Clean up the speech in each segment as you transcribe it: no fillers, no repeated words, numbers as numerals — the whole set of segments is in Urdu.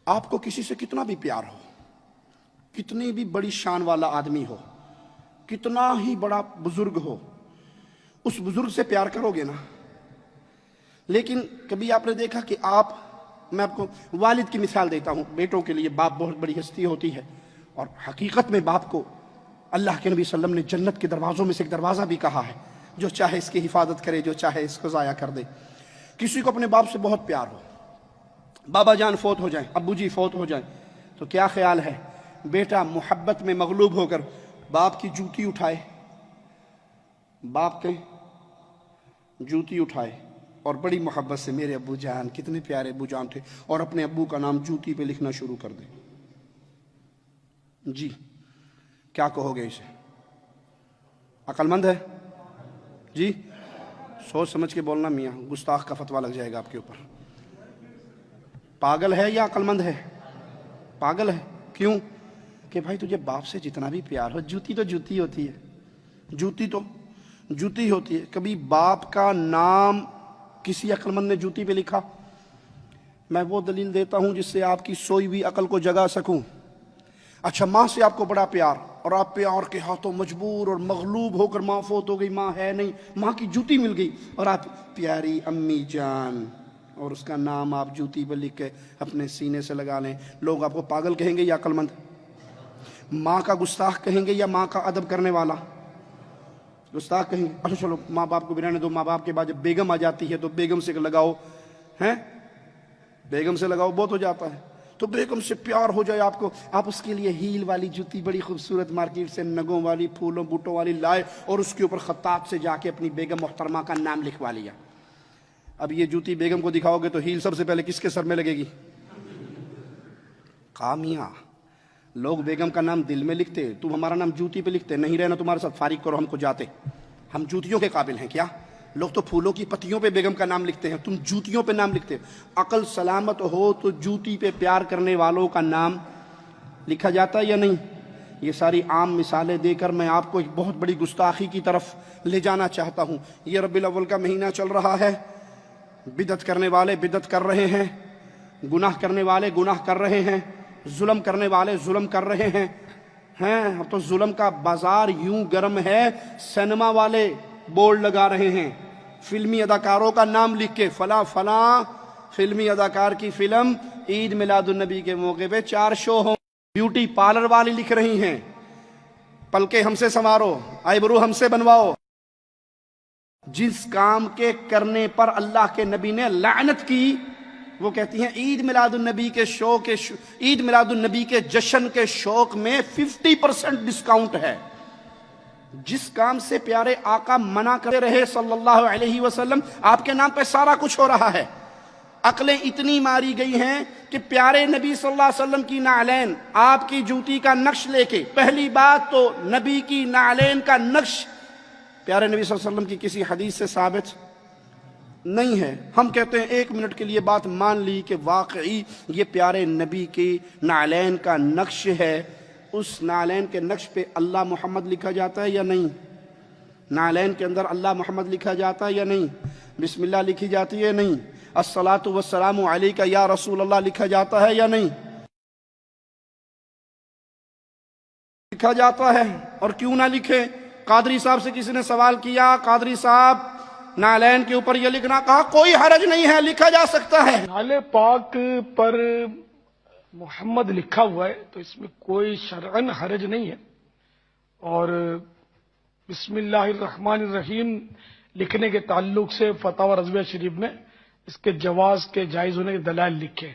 آپ کو کسی سے کتنا بھی پیار ہو، کتنی بھی بڑی شان والا آدمی ہو، کتنا ہی بڑا بزرگ ہو، اس بزرگ سے پیار کرو گے نا. لیکن کبھی آپ نے دیکھا کہ میں آپ کو والد کی مثال دیتا ہوں. بیٹوں کے لیے باپ بہت بڑی ہستی ہوتی ہے، اور حقیقت میں باپ کو اللہ کے نبی صلی اللہ علیہ وسلم نے جنت کے دروازوں میں سے ایک دروازہ بھی کہا ہے، جو چاہے اس کی حفاظت کرے، جو چاہے اس کو ضائع کر دے. کسی کو اپنے باپ سے بہت پیار ہو، بابا جان فوت ہو جائیں، ابو جی فوت ہو جائیں، تو کیا خیال ہے بیٹا محبت میں مغلوب ہو کر باپ کی جوتی اٹھائے، باپ کے جوتی اٹھائے اور بڑی محبت سے میرے ابو جان کتنے پیارے ابو جان تھے، اور اپنے ابو کا نام جوتی پہ لکھنا شروع کر دے. جی کیا کہو گے اسے؟ عقل مند ہے؟ جی سوچ سمجھ کے بولنا میاں، گستاخ کا فتویٰ لگ جائے گا آپ کے اوپر. پاگل ہے یا عقل مند ہے؟ پاگل ہے. کیوں؟ کہ بھائی تجھے باپ سے جتنا بھی پیار ہو، جوتی تو جوتی ہوتی ہے، جوتی تو جوتی ہوتی ہے. کبھی باپ کا نام کسی عقل مند نے جوتی پہ لکھا؟ میں وہ دلیل دیتا ہوں جس سے آپ کی سوئی ہوئی عقل کو جگا سکوں. اچھا ماں سے آپ کو بڑا پیار، اور آپ پیار کے ہاتھوں مجبور اور مغلوب ہو کر ماں فوت ہو گئی، ماں ہے نہیں، ماں کی جوتی مل گئی، اور آپ پیاری امی جان، اور اس کا نام آپ جوتی پہ لکھ کے اپنے سینے سے لگا لیں. لوگ آپ کو پاگل کہیں گے یا عقل مند؟ ماں کا گستاخ کہیں گے یا ماں کا ادب کرنے والا؟ گستاخ کہیں گے. اچھا چلو ماں باپ کو بھی رہنے دو، ماں باپ کے بعد جب بیگم آ جاتی ہے تو بیگم سے لگاؤ، ہیں بیگم سے لگاؤ بہت ہو جاتا ہے، تو بیگم سے پیار ہو جائے آپ کو، آپ اس کے لیے ہیل والی جوتی بڑی خوبصورت مارکیٹ سے نگوں والی پھولوں بوٹوں والی لائے، اور اس کے اوپر خطاط سے جا کے اپنی بیگم محترمہ کا نام لکھوا لیا. اب یہ جوتی بیگم کو دکھاؤ گے تو ہیل سب سے پہلے کس کے سر میں لگے گی؟ کامیاں لوگ بیگم کا نام دل میں لکھتے، تم ہمارا نام جوتی پہ لکھتے. نہیں رہنا تمہارے ساتھ، فارغ کرو ہم کو جاتے. ہم جوتیوں کے قابل ہیں کیا؟ لوگ تو پھولوں کی پتیوں پہ بیگم کا نام لکھتے ہیں، تم جوتیوں پہ نام لکھتے. عقل سلامت ہو تو جوتی پہ پیار کرنے والوں کا نام لکھا جاتا ہے یا نہیں؟ یہ ساری عام مثالیں دے کر میں آپ کو ایک بہت بڑی گستاخی کی طرف لے جانا چاہتا ہوں. یہ ربیع الاول کا مہینہ چل رہا ہے، بدعت کرنے والے بدعت کر رہے ہیں، گناہ کرنے والے گناہ کر رہے ہیں، ظلم کرنے والے ظلم کر رہے ہیں. اب تو ظلم کا بازار یوں گرم ہے، سینما والے بورڈ لگا رہے ہیں، فلمی اداکاروں کا نام لکھ کے، فلاں فلاں فلمی اداکار کی فلم عید میلاد النبی کے موقع پہ 4 شو ہوں. بیوٹی پارلر والی لکھ رہی ہیں، پلکیں ہم سے سنوارو، آئی برو ہم سے بنواؤ. جس کام کے کرنے پر اللہ کے نبی نے لعنت کی، وہ کہتی ہیں عید میلاد النبی کے عید میلاد النبی کے جشن کے شوق میں 50% ڈسکاؤنٹ ہے. جس کام سے پیارے آقا منع کرتے رہے صلی اللہ علیہ وسلم، آپ کے نام پہ سارا کچھ ہو رہا ہے. عقلیں اتنی ماری گئی ہیں کہ پیارے نبی صلی اللہ علیہ وسلم کی نعلین، آپ کی جوتی کا نقش لے کے، پہلی بات تو نبی کی نعلین کا نقش پیارے نبی صلی اللہ علیہ وسلم کی کسی حدیث سے ثابت نہیں ہے. ہم کہتے ہیں 1 منٹ کے لیے بات مان لی کہ واقعی یہ پیارے نبی کی نعلین کا نقش ہے. اس نعلین کے نقش پہ اللہ محمد لکھا جاتا ہے یا نہیں؟ نعلین کے اندر اللہ محمد لکھا جاتا ہے یا نہیں؟ بسم اللہ لکھی جاتی ہے نہیں؟ الصلاۃ والسلام علیک یا رسول اللہ لکھا جاتا ہے یا نہیں؟ لکھا جاتا ہے. اور کیوں نہ لکھے؟ قادری صاحب سے کسی نے سوال کیا، قادری صاحب نعلین کے اوپر یہ لکھنا، کہا کوئی حرج نہیں ہے، لکھا جا سکتا ہے. نعل پاک پر محمد لکھا ہوا ہے تو اس میں کوئی شرعن حرج نہیں ہے. اور بسم اللہ الرحمن الرحیم لکھنے کے تعلق سے فتاوی رضویہ شریف میں اس کے جواز کے جائز ہونے کے دلائل لکھے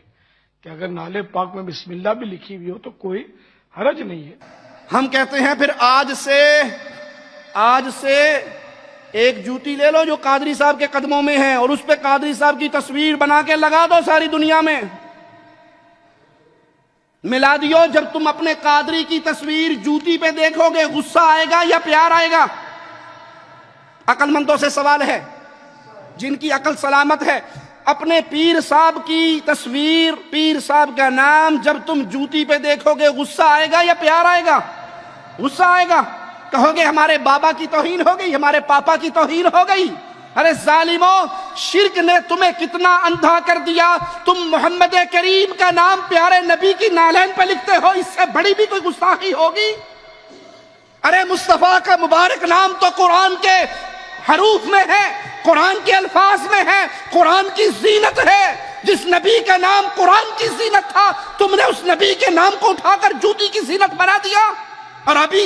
کہ اگر نعل پاک میں بسم اللہ بھی لکھی ہوئی ہو تو کوئی حرج نہیں ہے. ہم کہتے ہیں پھر آج سے ایک جوتی لے لو جو قادری صاحب کے قدموں میں ہے، اور اس پہ قادری صاحب کی تصویر بنا کے لگا دو ساری دنیا میں. میلادیو، جب تم اپنے قادری کی تصویر جوتی پہ دیکھو گے، غصہ آئے گا یا پیار آئے گا؟ عقل مندوں سے سوال ہے، جن کی عقل سلامت ہے. اپنے پیر صاحب کی تصویر، پیر صاحب کا نام جب تم جوتی پہ دیکھو گے، غصہ آئے گا یا پیار آئے گا؟ غصہ آئے گا. کہو گے ہمارے بابا کی توہین ہو گئی، ہمارے پاپا کی توہین ہو گئی. ارے ظالموں، شرک نے تمہیں کتنا اندھا کر دیا، تم محمد کریم کا نام پیارے نبی کی نالین پہ لکھتے ہو، اس سے بڑی بھی کوئی گستاخی ہوگی؟ ارے مصطفیٰ کا مبارک نام تو قرآن کے حروف میں ہے، قرآن کے الفاظ میں ہے، قرآن کی زینت ہے۔ جس نبی کا نام قرآن کی زینت تھا، تم نے اس نبی کے نام کو اٹھا کر جوتی کی زینت بنا دیا، اور ابھی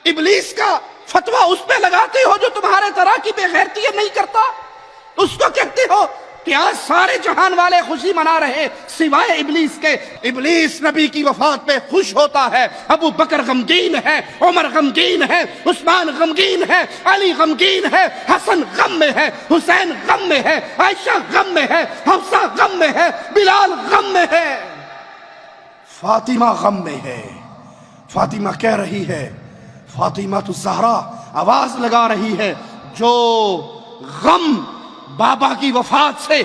ابلیس کا فتویٰ اس پہ لگاتے ہو جو تمہارے طرح کی بے غیرتی نہیں کرتا۔ اس کو کہتے ہو کہ آج سارے جہان والے خوشی منا رہے سوائے ابلیس کے۔ ابلیس نبی کی وفات پہ خوش ہوتا ہے، ابو بکر غمگین ہے، عمر غمگین ہے، عثمان غمگین ہے، علی غمگین ہے، حسن غم میں ہے، حسین غم میں ہے، عائشہ غم میں ہے، حفصہ غم میں ہے، بلال غم میں ہے، فاطمہ غم میں ہے۔ فاطمہ کہہ رہی ہے، فاطمہ تو زہرا آواز لگا رہی ہے، جو غم بابا کی وفات سے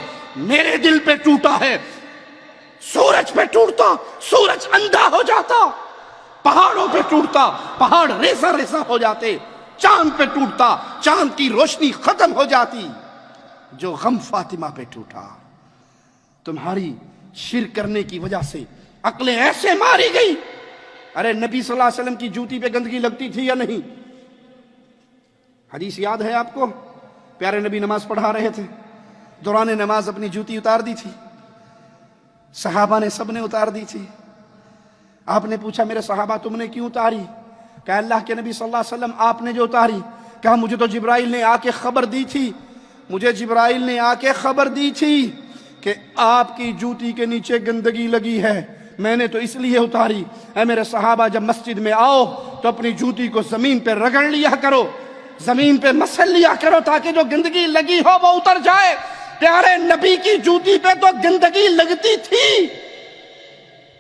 میرے دل پہ ٹوٹا ہے، سورج پہ ٹوٹتا سورج اندھا ہو جاتا، پہاڑوں پہ ٹوٹتا پہاڑ ریزہ ریزہ ہو جاتے، چاند پہ ٹوٹتا چاند کی روشنی ختم ہو جاتی، جو غم فاطمہ پہ ٹوٹا۔ تمہاری شرک کرنے کی وجہ سے عقلیں ایسے ماری گئی۔ ارے نبی صلی اللہ علیہ وسلم کی جوتی پہ گندگی لگتی تھی یا نہیں؟ حدیث یاد ہے آپ کو؟ پیارے نبی نماز پڑھا رہے تھے، دوران نماز اپنی جوتی اتار دی تھی، صحابہ نے سب نے اتار دی تھی۔ آپ نے پوچھا میرے صحابہ تم نے کیوں اتاری؟ کہا اللہ کے نبی صلی اللہ علیہ وسلم آپ نے جو اتاری، کہا مجھے تو جبرائیل نے آ کے خبر دی تھی، مجھے جبرائیل نے آ کے خبر دی تھی کہ آپ کی جوتی کے نیچے گندگی لگی ہے، میں نے تو اس لیے اتاری۔ اے میرے صحابہ جب مسجد میں آؤ تو اپنی جوتی کو زمین پہ رگڑ لیا کرو، زمین پہ مسل لیا کرو تاکہ جو گندگی لگی ہو وہ اتر جائے۔ پیارے نبی کی جوتی پہ تو گندگی لگتی تھی،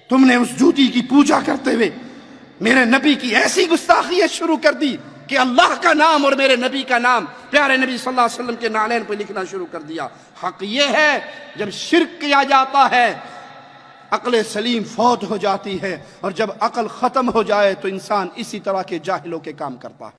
تم نے اس جوتی کی پوجا کرتے ہوئے میرے نبی کی ایسی گستاخی شروع کر دی کہ اللہ کا نام اور میرے نبی کا نام پیارے نبی صلی اللہ علیہ وسلم کے نالین پہ لکھنا شروع کر دیا۔ حق یہ ہے جب شرک کیا جاتا ہے عقل سلیم فوت ہو جاتی ہے، اور جب عقل ختم ہو جائے تو انسان اسی طرح کے جاہلوں کے کام کرتا ہے۔